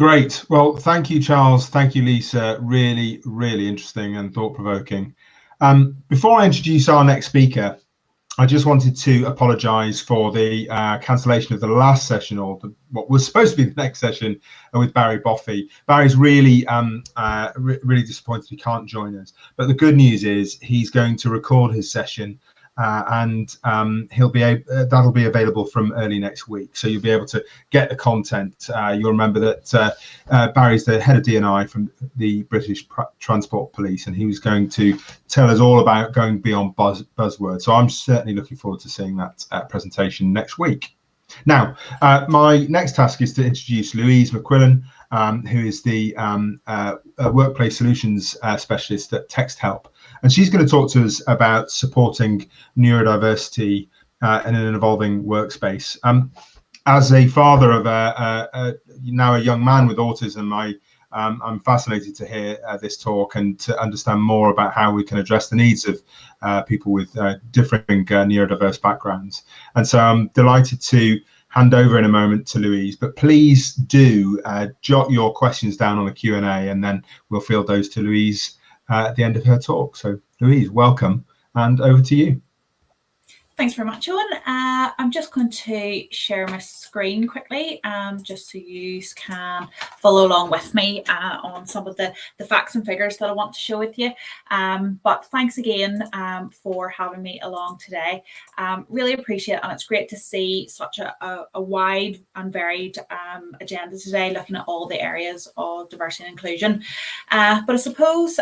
Great. Well, thank you, Charles. Thank you, Lisa. Really, really interesting and thought-provoking. Before I introduce our next speaker, I just wanted to apologise for the cancellation of the last session, or what was supposed to be the next session, with Barry Boffey. Barry's really, really disappointed he can't join us. But the good news is he's going to record his session, and that'll be available from early next week. So you'll be able to get the content. You'll remember that Barry's the head of D&I from the British Transport Police, and he was going to tell us all about going beyond buzzwords. So I'm certainly looking forward to seeing that presentation next week. Now, my next task is to introduce Louise McQuillan, who is the workplace solutions specialist at TextHelp. And she's going to talk to us about supporting neurodiversity in an evolving workspace. As a father of now a young man with autism, I'm fascinated to hear this talk and to understand more about how we can address the needs of people with differing neurodiverse backgrounds. And so I'm delighted to hand over in a moment to Louise, but please do jot your questions down on the Q&A, and then we'll field those to Louise at the end of her talk. So Louise, welcome, and over to you. Thanks very much, Owen. I'm just going to share my screen quickly, just so you can follow along with me on some of the facts and figures that I want to share with you. But thanks again for having me along today. Really appreciate it, and it's great to see such a wide and varied agenda today, looking at all the areas of diversity and inclusion. But I suppose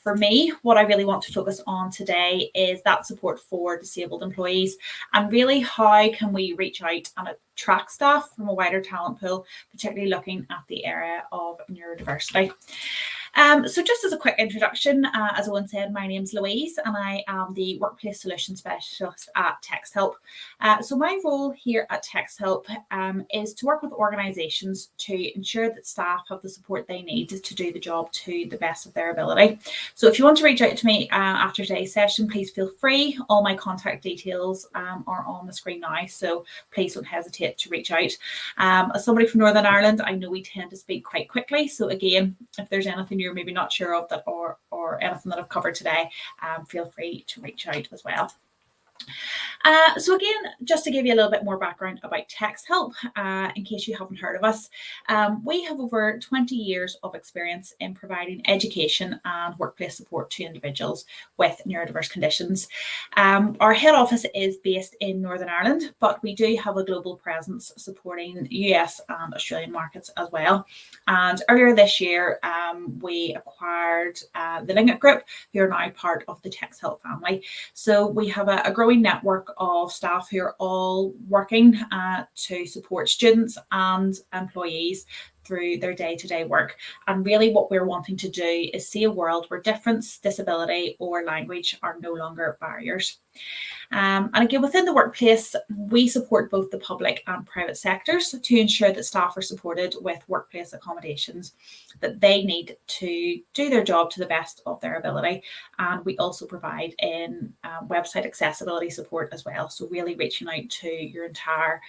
for me, what I really want to focus on today is that support for disabled employees, and really how can we reach out and attract staff from a wider talent pool, particularly looking at the area of neurodiversity. So just as a quick introduction, as Owen said, my name's Louise, and I am the Workplace Solutions Specialist at TextHelp. So my role here at TextHelp is to work with organisations to ensure that staff have the support they need to do the job to the best of their ability. So if you want to reach out to me after today's session, please feel free. All my contact details are on the screen now, so please don't hesitate to reach out. As somebody from Northern Ireland, I know we tend to speak quite quickly. So again, if there's anything you're maybe not sure of that or anything that I've covered today, feel free to reach out as well. So again, just to give you a little bit more background about TextHelp, in case you haven't heard of us, we have over 20 years of experience in providing education and workplace support to individuals with neurodiverse conditions. Our head office is based in Northern Ireland, but we do have a global presence supporting US and Australian markets as well. And earlier this year, we acquired the Lingit Group, who are now part of the TextHelp family. So we have a growing network of staff who are all working to support students and employees through their day-to-day work. And really what we're wanting to do is see a world where difference, disability or language are no longer barriers. And again, within the workplace, we support both the public and private sectors to ensure that staff are supported with workplace accommodations that they need to do their job to the best of their ability. And we also provide in website accessibility support as well. So really reaching out to your entire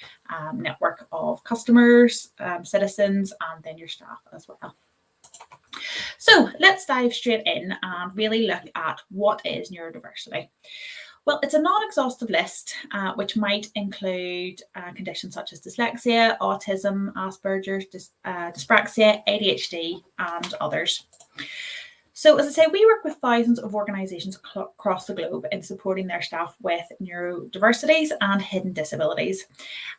network of customers, citizens, and then your staff as well. So let's dive straight in and really look at what is neurodiversity. Well, it's a non-exhaustive list, which might include conditions such as dyslexia, autism, Asperger's, dyspraxia, ADHD, and others. So as I say, we work with thousands of organisations across the globe in supporting their staff with neurodiversities and hidden disabilities.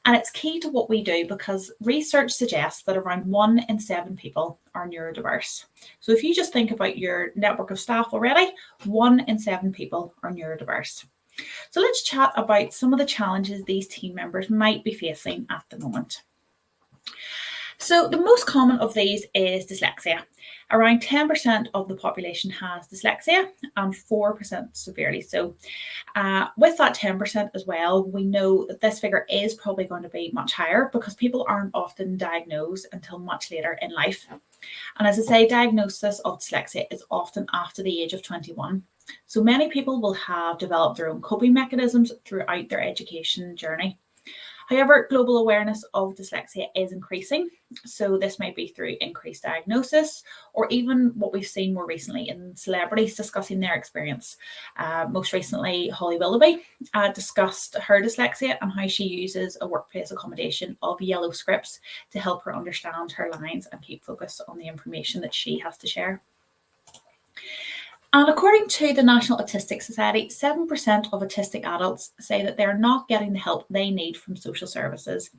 And it's key to what we do because research suggests that around 1 in 7 people are neurodiverse. So if you just think about your network of staff already, 1 in 7 people are neurodiverse. So let's chat about some of the challenges these team members might be facing at the moment. So the most common of these is dyslexia. Around 10% of the population has dyslexia and 4% severely so. With that 10% as well, we know that this figure is probably going to be much higher because people aren't often diagnosed until much later in life. And as I say, diagnosis of dyslexia is often after the age of 21. So many people will have developed their own coping mechanisms throughout their education journey. However, global awareness of dyslexia is increasing. So this may be through increased diagnosis, or even what we've seen more recently in celebrities discussing their experience. Most recently, Holly Willoughby discussed her dyslexia and how she uses a workplace accommodation of yellow scripts to help her understand her lines and keep focus on the information that she has to share. And according to the National Autistic Society, 7% of autistic adults say that they're not getting the help they need from social services.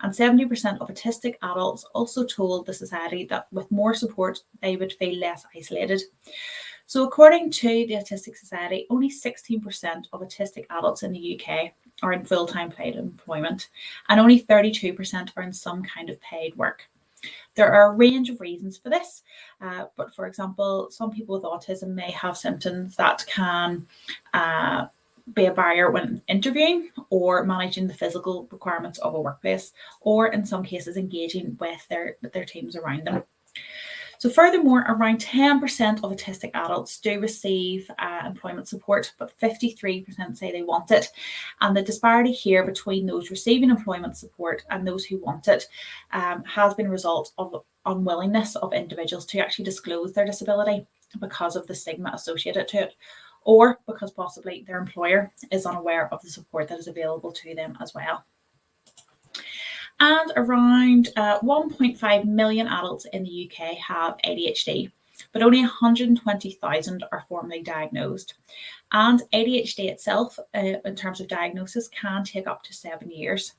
And 70% of autistic adults also told the Society that with more support, they would feel less isolated. So according to the Autistic Society, only 16% of autistic adults in the UK are in full-time paid employment, and only 32% are in some kind of paid work. There are a range of reasons for this, but for example, some people with autism may have symptoms that can be a barrier when interviewing or managing the physical requirements of a workplace, or in some cases engaging with their teams around them. So furthermore, around 10% of autistic adults do receive employment support, but 53% say they want it. And the disparity here between those receiving employment support and those who want it has been a result of unwillingness of individuals to actually disclose their disability because of the stigma associated to it, or because possibly their employer is unaware of the support that is available to them as well. And around 1.5 million adults in the UK have ADHD, but only 120,000 are formally diagnosed. And ADHD itself, in terms of diagnosis, can take up to 7 years.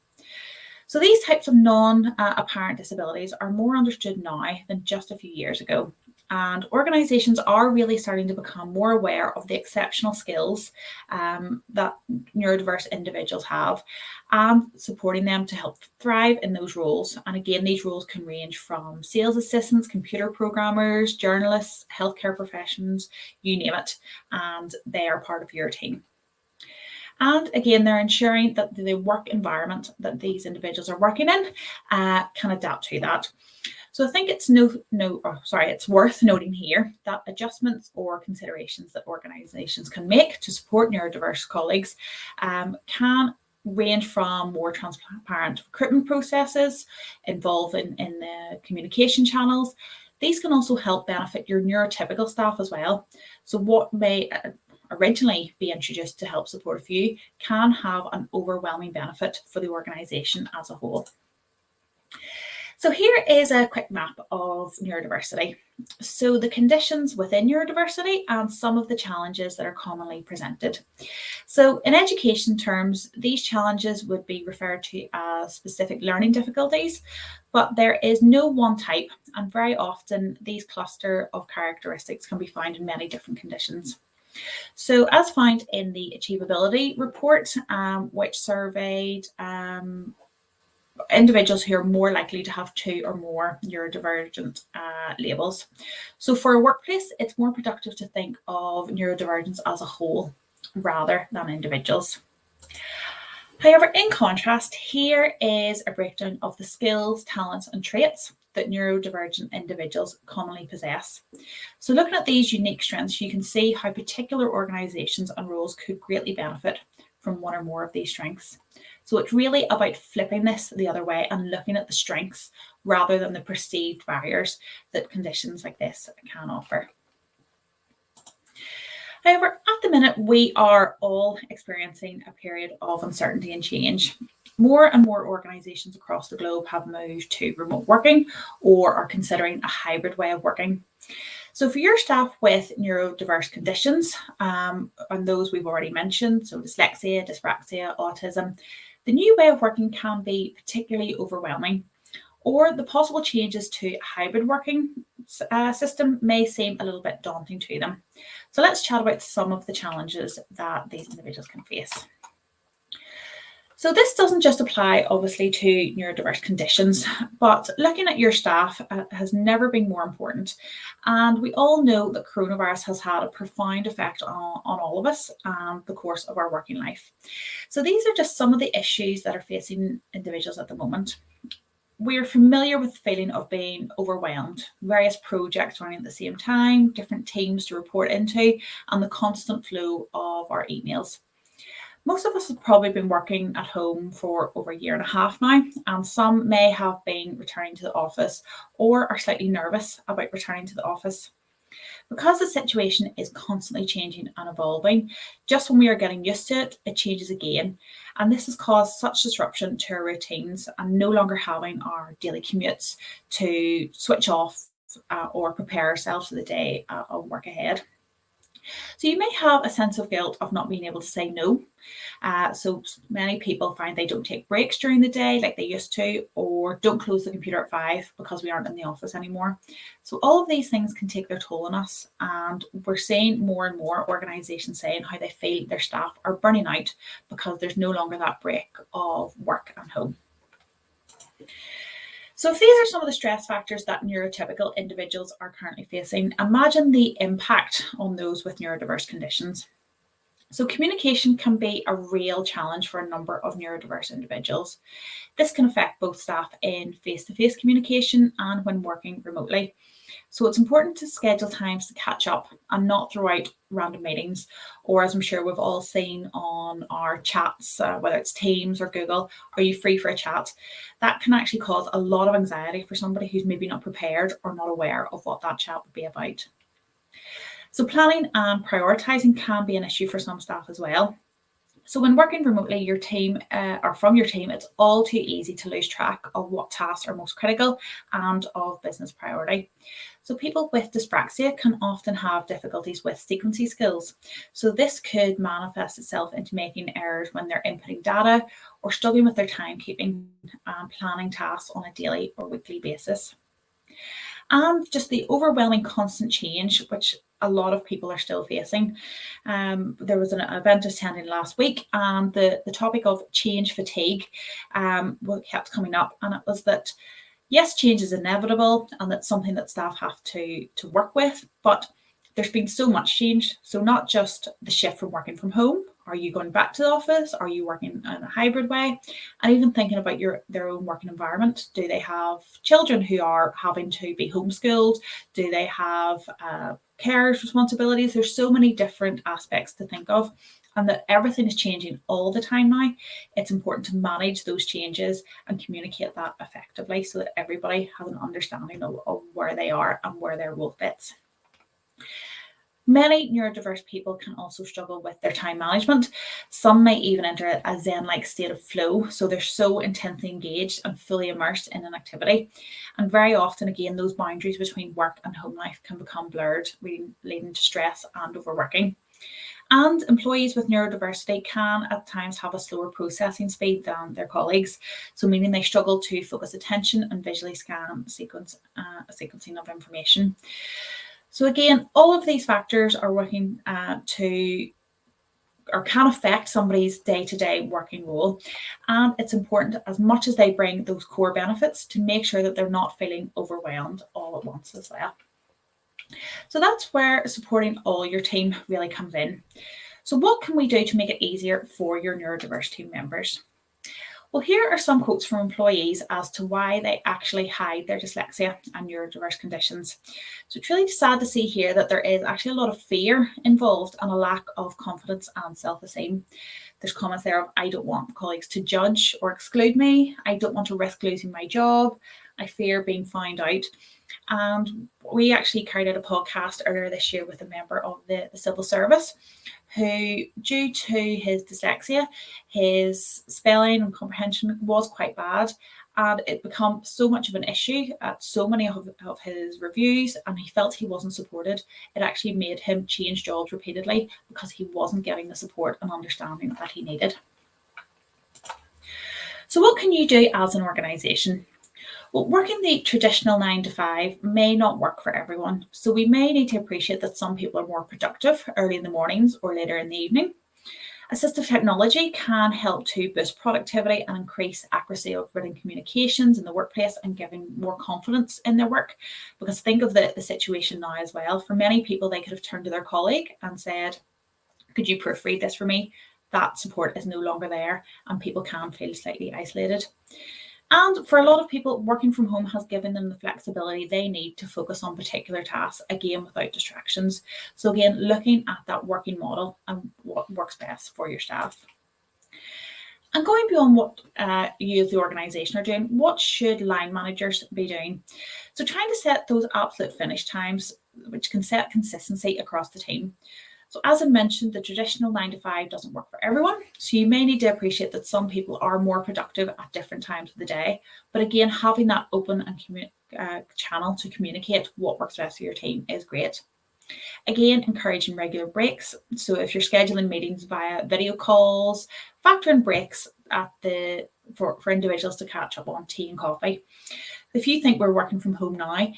So these types of non-apparent disabilities are more understood now than just a few years ago. And organisations are really starting to become more aware of the exceptional skills that neurodiverse individuals have, and supporting them to help thrive in those roles. And again, these roles can range from sales assistants, computer programmers, journalists, healthcare professions, you name it, and they are part of your team. And again, they're ensuring that the work environment that these individuals are working in can adapt to that. So I think it's it's worth noting here that adjustments or considerations that organisations can make to support neurodiverse colleagues can range from more transparent recruitment processes involving in the communication channels. These can also help benefit your neurotypical staff as well. So what may originally be introduced to help support a few can have an overwhelming benefit for the organisation as a whole. So here is a quick map of neurodiversity. So the conditions within neurodiversity and some of the challenges that are commonly presented. So in education terms, these challenges would be referred to as specific learning difficulties, but there is no one type, and very often these cluster of characteristics can be found in many different conditions. So as found in the Achievability report, which surveyed individuals who are more likely to have 2 or more neurodivergent labels. So for a workplace, it's more productive to think of neurodivergence as a whole rather than individuals. However, in contrast, here is a breakdown of the skills, talents and traits that neurodivergent individuals commonly possess. So looking at these unique strengths, you can see how particular organisations and roles could greatly benefit from one or more of these strengths. So it's really about flipping this the other way and looking at the strengths rather than the perceived barriers that conditions like this can offer. However, at the minute, we are all experiencing a period of uncertainty and change. More and more organisations across the globe have moved to remote working or are considering a hybrid way of working. So for your staff with neurodiverse conditions, and those we've already mentioned, so dyslexia, dyspraxia, autism, the new way of working can be particularly overwhelming, or the possible changes to a hybrid working system may seem a little bit daunting to them. So let's chat about some of the challenges that these individuals can face. So this doesn't just apply, obviously, to neurodiverse conditions, but looking at your staff has never been more important. And we all know that coronavirus has had a profound effect on all of us and the course of our working life. So these are just some of the issues that are facing individuals at the moment. We're familiar with the feeling of being overwhelmed, various projects running at the same time, different teams to report into, and the constant flow of our emails. Most of us have probably been working at home for over a year and a half now, and some may have been returning to the office or are slightly nervous about returning to the office. Because the situation is constantly changing and evolving, just when we are getting used to it, it changes again. And this has caused such disruption to our routines and no longer having our daily commutes to switch off or prepare ourselves for the day of work ahead. So you may have a sense of guilt of not being able to say no. So many people find they don't take breaks during the day like they used to, or don't close the computer at 5 because we aren't in the office anymore. So all of these things can take their toll on us, and we're seeing more and more organisations saying how they feel their staff are burning out because there's no longer that break of work and home. So if these are some of the stress factors that neurotypical individuals are currently facing, imagine the impact on those with neurodiverse conditions. So communication can be a real challenge for a number of neurodiverse individuals. This can affect both staff in face-to-face communication and when working remotely. So it's important to schedule times to catch up and not throw out random meetings, or as I'm sure we've all seen on our chats, whether it's Teams or Google, are you free for a chat? That can actually cause a lot of anxiety for somebody who's maybe not prepared or not aware of what that chat would be about. So planning and prioritising can be an issue for some staff as well. So when working remotely, your team or from your team, it's all too easy to lose track of what tasks are most critical and of business priority. So people with dyspraxia can often have difficulties with sequencing skills. So this could manifest itself into making errors when they're inputting data or struggling with their timekeeping and planning tasks on a daily or weekly basis. And just the overwhelming constant change, which a lot of people are still facing. There was an event attending last week, and the topic of change fatigue kept coming up, and it was that yes, change is inevitable and that's something that staff have to work with, but there's been so much change. So not just the shift from working from home. Are you going back to the office? Are you working in a hybrid way? And even thinking about their own working environment. Do they have children who are having to be homeschooled? Do they have care responsibilities? There's so many different aspects to think of, and that everything is changing all the time now. It's important to manage those changes and communicate that effectively so that everybody has an understanding of where they are and where their role fits. Many neurodiverse people can also struggle with their time management. Some may even enter a Zen-like state of flow, so they're so intensely engaged and fully immersed in an activity. And very often, again, those boundaries between work and home life can become blurred, leading to stress and overworking. And employees with neurodiversity can at times have a slower processing speed than their colleagues, so meaning they struggle to focus attention and visually scan sequencing of information. So again, all of these factors are working can affect somebody's day-to-day working role. And it's important, as much as they bring those core benefits, to make sure that they're not feeling overwhelmed all at once as well. So that's where supporting all your team really comes in. So what can we do to make it easier for your neurodiverse team members? Well, here are some quotes from employees as to why they actually hide their dyslexia and neurodiverse conditions. So it's really sad to see here that there is actually a lot of fear involved and a lack of confidence and self-esteem. There's comments there of, I don't want colleagues to judge or exclude me. I don't want to risk losing my job. I fear being found out. And we actually carried out a podcast earlier this year with a member of the civil service who, due to his dyslexia, his spelling and comprehension was quite bad, and it became so much of an issue at so many of his reviews, and he felt he wasn't supported. It actually made him change jobs repeatedly because he wasn't getting the support and understanding that he needed. So what can you do as an organisation? Well, working the traditional 9 to 5 may not work for everyone, so we may need to appreciate that some people are more productive early in the mornings or later in the evening. Assistive technology can help to boost productivity and increase accuracy of written communications in the workplace and giving more confidence in their work. Because think of the situation now as well. For many people, they could have turned to their colleague and said, could you proofread this for me? That support is no longer there, and people can feel slightly isolated. And for a lot of people, working from home has given them the flexibility they need to focus on particular tasks, again, without distractions. So again, looking at that working model and what works best for your staff. And going beyond what you as the organisation are doing, what should line managers be doing? So trying to set those absolute finish times, which can set consistency across the team. So as I mentioned, the traditional 9 to 5 doesn't work for everyone. So you may need to appreciate that some people are more productive at different times of the day. But again, having that open and channel to communicate what works best for your team is great. Again, encouraging regular breaks. So if you're scheduling meetings via video calls, factor in breaks for individuals to catch up on tea and coffee. If you think we're working from home now,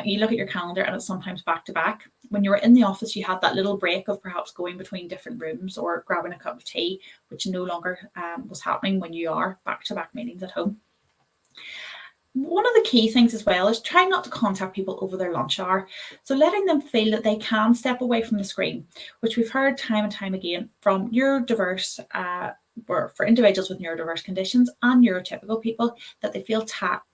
you look at your calendar and it's sometimes back to back. When you were in the office, you had that little break of perhaps going between different rooms or grabbing a cup of tea, which no longer was happening when you are back to back meetings at home. One of the key things as well is try not to contact people over their lunch hour. So letting them feel that they can step away from the screen, which we've heard time and time again from neurodiverse or for individuals with neurodiverse conditions and neurotypical people, that they feel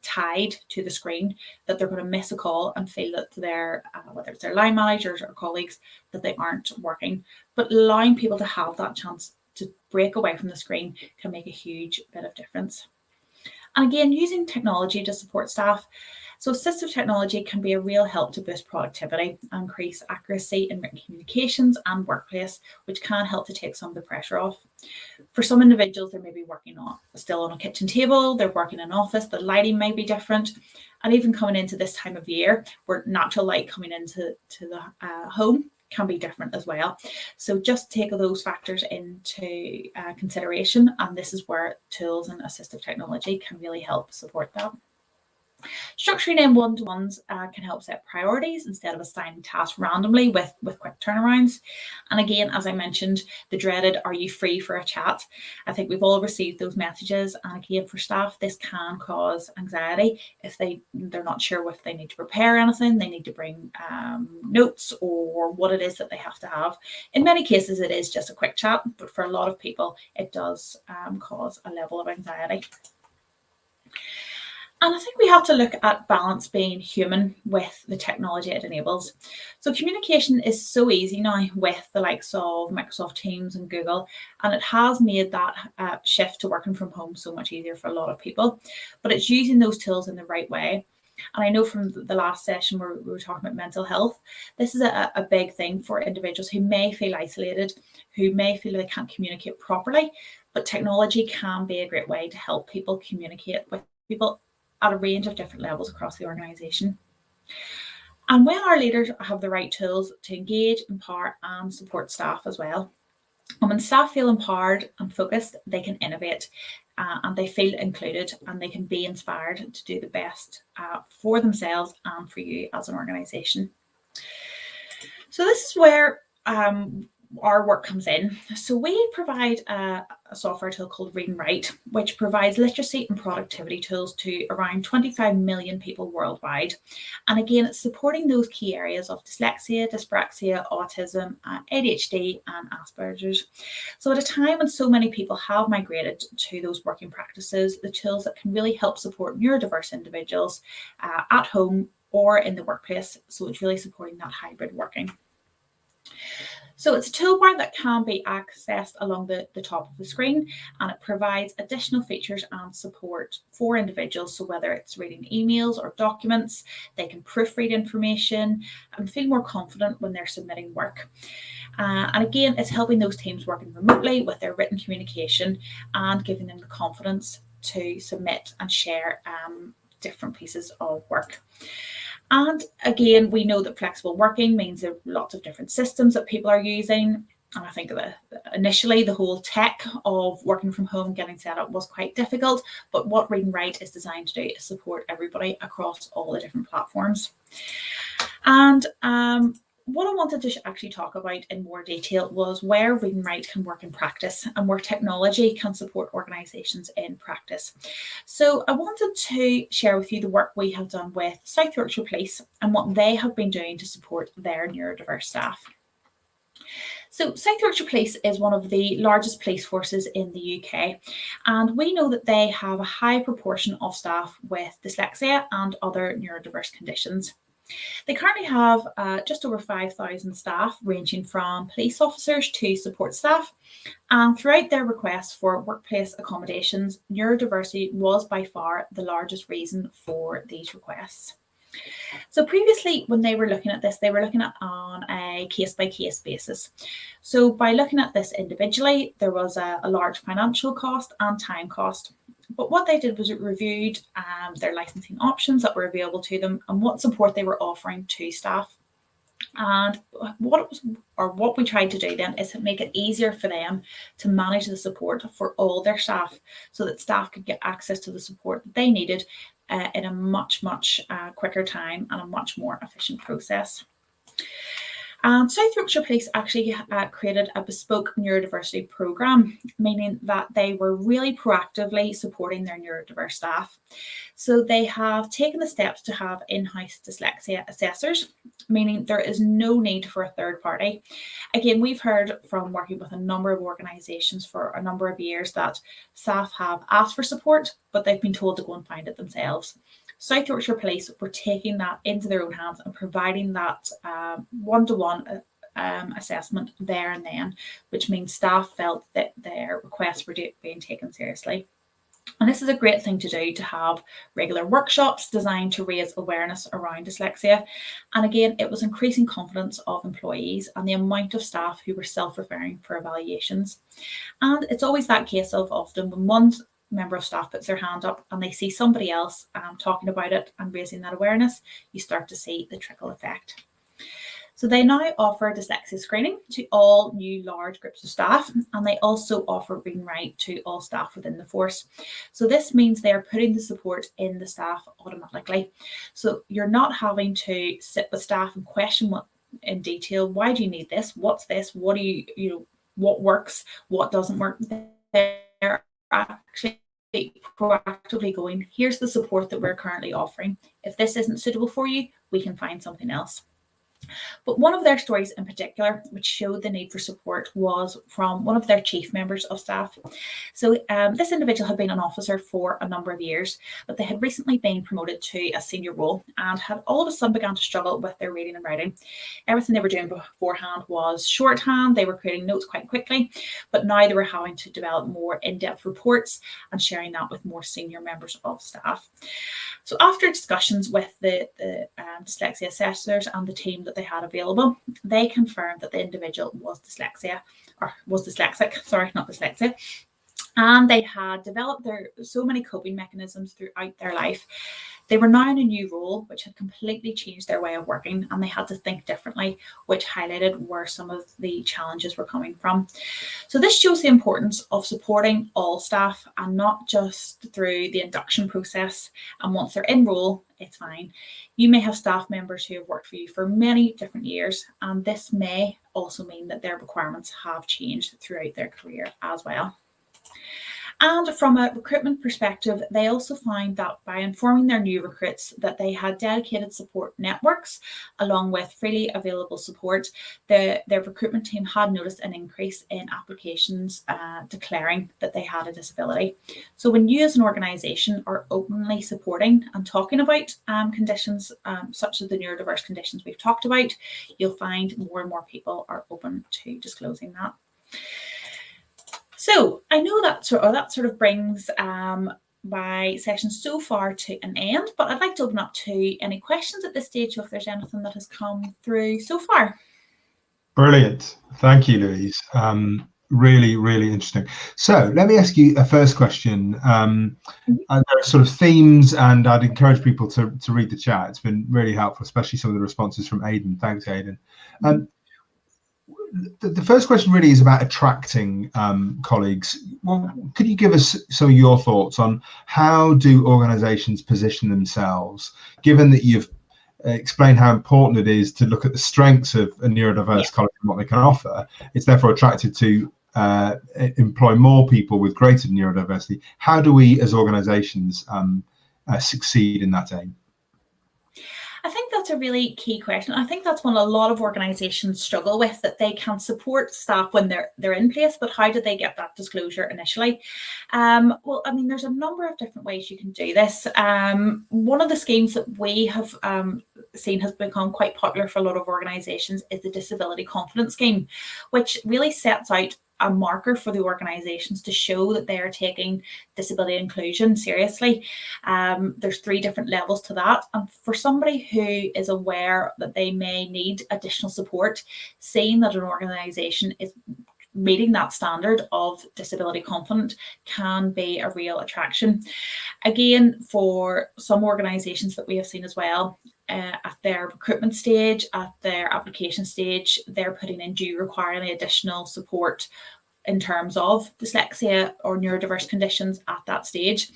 tied to the screen, that they're going to miss a call and feel that they're, whether it's their line managers or colleagues, that they aren't working. But allowing people to have that chance to break away from the screen can make a huge bit of difference. And again, using technology to support staff. So assistive technology can be a real help to boost productivity, increase accuracy in written communications and workplace, which can help to take some of the pressure off. For some individuals, they may be working still on a kitchen table, they're working in an office, the lighting may be different. And even coming into this time of year, where natural light coming into the home can be different as well. So just take those factors into consideration, and this is where tools and assistive technology can really help support that. Structuring in one-to-ones can help set priorities instead of assigning tasks randomly with quick turnarounds. And again, as I mentioned, the dreaded, are you free for a chat? I think we've all received those messages. And again, for staff, this can cause anxiety if they're not sure if they need to prepare anything, they need to bring notes or what it is that they have to have. In many cases, it is just a quick chat, but for a lot of people, it does cause a level of anxiety. And I think we have to look at balance being human with the technology it enables. So communication is so easy now with the likes of Microsoft Teams and Google, and it has made that shift to working from home so much easier for a lot of people, but it's using those tools in the right way. And I know from the last session where we were talking about mental health, this is a big thing for individuals who may feel isolated, who may feel they can't communicate properly, but technology can be a great way to help people communicate with people at a range of different levels across the organisation. And when our leaders have the right tools to engage, empower and support staff as well, and when staff feel empowered and focused, they can innovate and they feel included and they can be inspired to do the best for themselves and for you as an organisation. So this is where our work comes in. So we provide a software tool called Read and Write, which provides literacy and productivity tools to around 25 million people worldwide. And again, it's supporting those key areas of dyslexia, dyspraxia, autism, ADHD and Asperger's. So at a time when so many people have migrated to those working practices, the tools that can really help support neurodiverse individuals at home or in the workplace. So it's really supporting that hybrid working. So it's a toolbar that can be accessed along the top of the screen, and it provides additional features and support for individuals. So whether it's reading emails or documents, they can proofread information and feel more confident when they're submitting work. And again, it's helping those teams working remotely with their written communication and giving them the confidence to submit and share different pieces of work. And again, we know that flexible working means there are lots of different systems that people are using. And I think that initially the whole tech of working from home, getting set up was quite difficult. But what Read and Write is designed to do is support everybody across all the different platforms. And what I wanted to actually talk about in more detail was where Read and Write can work in practice and where technology can support organisations in practice. So I wanted to share with you the work we have done with South Yorkshire Police and what they have been doing to support their neurodiverse staff. So South Yorkshire Police is one of the largest police forces in the UK, and we know that they have a high proportion of staff with dyslexia and other neurodiverse conditions. They currently have just over 5,000 staff, ranging from police officers to support staff. And throughout their requests for workplace accommodations, neurodiversity was by far the largest reason for these requests. So previously, when they were looking at this, they were looking at on a case-by-case basis. So by looking at this individually, there was a large financial cost and time cost. But what they did was it reviewed their licensing options that were available to them and what support they were offering to staff. And what we tried to do then is to make it easier for them to manage the support for all their staff, so that staff could get access to the support that they needed in a much quicker time and a much more efficient process. South Yorkshire Police actually created a bespoke neurodiversity programme, meaning that they were really proactively supporting their neurodiverse staff. So they have taken the steps to have in-house dyslexia assessors, meaning there is no need for a third party. Again, we've heard from working with a number of organisations for a number of years that staff have asked for support, but they've been told to go and find it themselves. South Yorkshire Police were taking that into their own hands and providing that one-to-one assessment there and then, which means staff felt that their requests were being taken seriously. And this is a great thing to do, to have regular workshops designed to raise awareness around dyslexia. And again, it was increasing confidence of employees and the amount of staff who were self-referring for evaluations. And it's always that case of often when one member of staff puts their hand up and they see somebody else talking about it and raising that awareness, you start to see the trickle effect. So they now offer dyslexia screening to all new large groups of staff, and they also offer reading right to all staff within the force. So this means they are putting the support in the staff automatically. So you're not having to sit with staff and question what in detail, why do you need this? What's this? What do you what works? What doesn't work? They're actually proactively going, here's the support that we're currently offering. If this isn't suitable for you, we can find something else. But one of their stories in particular, which showed the need for support, was from one of their chief members of staff. So this individual had been an officer for a number of years, but they had recently been promoted to a senior role and had all of a sudden begun to struggle with their reading and writing. Everything they were doing beforehand was shorthand. They were creating notes quite quickly, but now they were having to develop more in-depth reports and sharing that with more senior members of staff. So after discussions with the dyslexia assessors and the team that they had available, they confirmed that the individual was dyslexic, and they had developed so many coping mechanisms throughout their life. They were now in a new role, which had completely changed their way of working, and they had to think differently, which highlighted where some of the challenges were coming from. So this shows the importance of supporting all staff and not just through the induction process. And once they're in role, it's fine. You may have staff members who have worked for you for many different years, and this may also mean that their requirements have changed throughout their career as well. And from a recruitment perspective, they also found that by informing their new recruits that they had dedicated support networks along with freely available support, their recruitment team had noticed an increase in applications declaring that they had a disability. So when you as an organisation are openly supporting and talking about conditions such as the neurodiverse conditions we've talked about, you'll find more and more people are open to disclosing that. So I know that sort of brings my session so far to an end, but I'd like to open up to any questions at this stage if there's anything that has come through so far. Brilliant. Thank you, Louise. Really, really interesting. So let me ask you a first question. There are sort of themes, and I'd encourage people to read the chat. It's been really helpful, especially some of the responses from Aidan. Thanks, Aidan. The first question really is about attracting colleagues. Well, could you give us some of your thoughts on how do organisations position themselves, given that you've explained how important it is to look at the strengths of a neurodiverse college and what they can offer? It's therefore attractive to employ more people with greater neurodiversity. How do we as organisations succeed in that aim? I think that's a really key question. I think that's one a lot of organisations struggle with, that they can support staff when they're in place, but how do they get that disclosure initially? Well, I mean, there's a number of different ways you can do this. One of the schemes that we have seen has become quite popular for a lot of organisations is the Disability Confidence Scheme, which really sets out a marker for the organisations to show that they are taking disability inclusion seriously. There's 3 different levels to that, and for somebody who is aware that they may need additional support, seeing that an organisation is meeting that standard of disability confident can be a real attraction. Again, for some organisations that we have seen as well, at their recruitment stage, at their application stage, they're putting in, do you require any additional support in terms of dyslexia or neurodiverse conditions at that stage.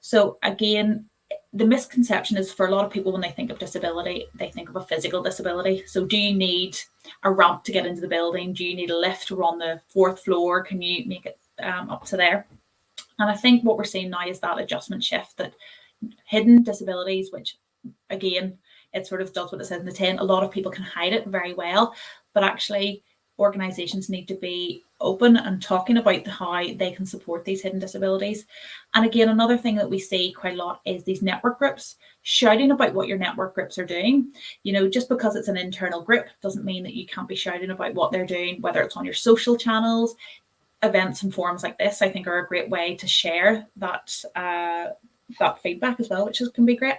So again, the misconception is for a lot of people when they think of disability, they think of a physical disability. So do you need a ramp to get into the building? Do you need a lift? We're on the 4th floor. Can you make it up to there? And I think what we're seeing now is that adjustment shift, that hidden disabilities, which again, it sort of does what it says in the tin. A lot of people can hide it very well, but actually organisations need to be open and talking about how they can support these hidden disabilities. And again, another thing that we see quite a lot is these network groups, shouting about what your network groups are doing. You know, just because it's an internal group doesn't mean that you can't be shouting about what they're doing, whether it's on your social channels. Events and forums like this, I think, are a great way to share that that feedback as well, which can be great.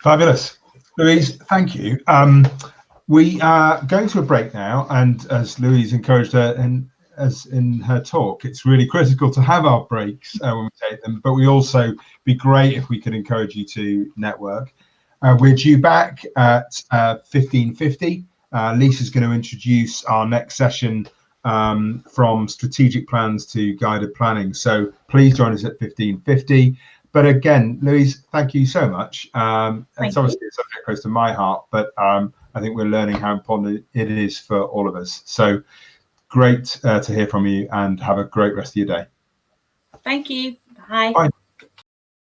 Fabulous. Louise, thank you. We are going to a break now, and as Louise encouraged her as in her talk, it's really critical to have our breaks when we take them, but we also be great if we could encourage you to network. We're due back at 15:50. Lisa's going to introduce our next session from strategic plans to guided planning. So please join us at 15:50. But again, Louise, thank you so much. It's obviously a subject close to my heart, but I think we're learning how important it is for all of us. So great to hear from you, and have a great rest of your day. Thank you. Bye. Bye.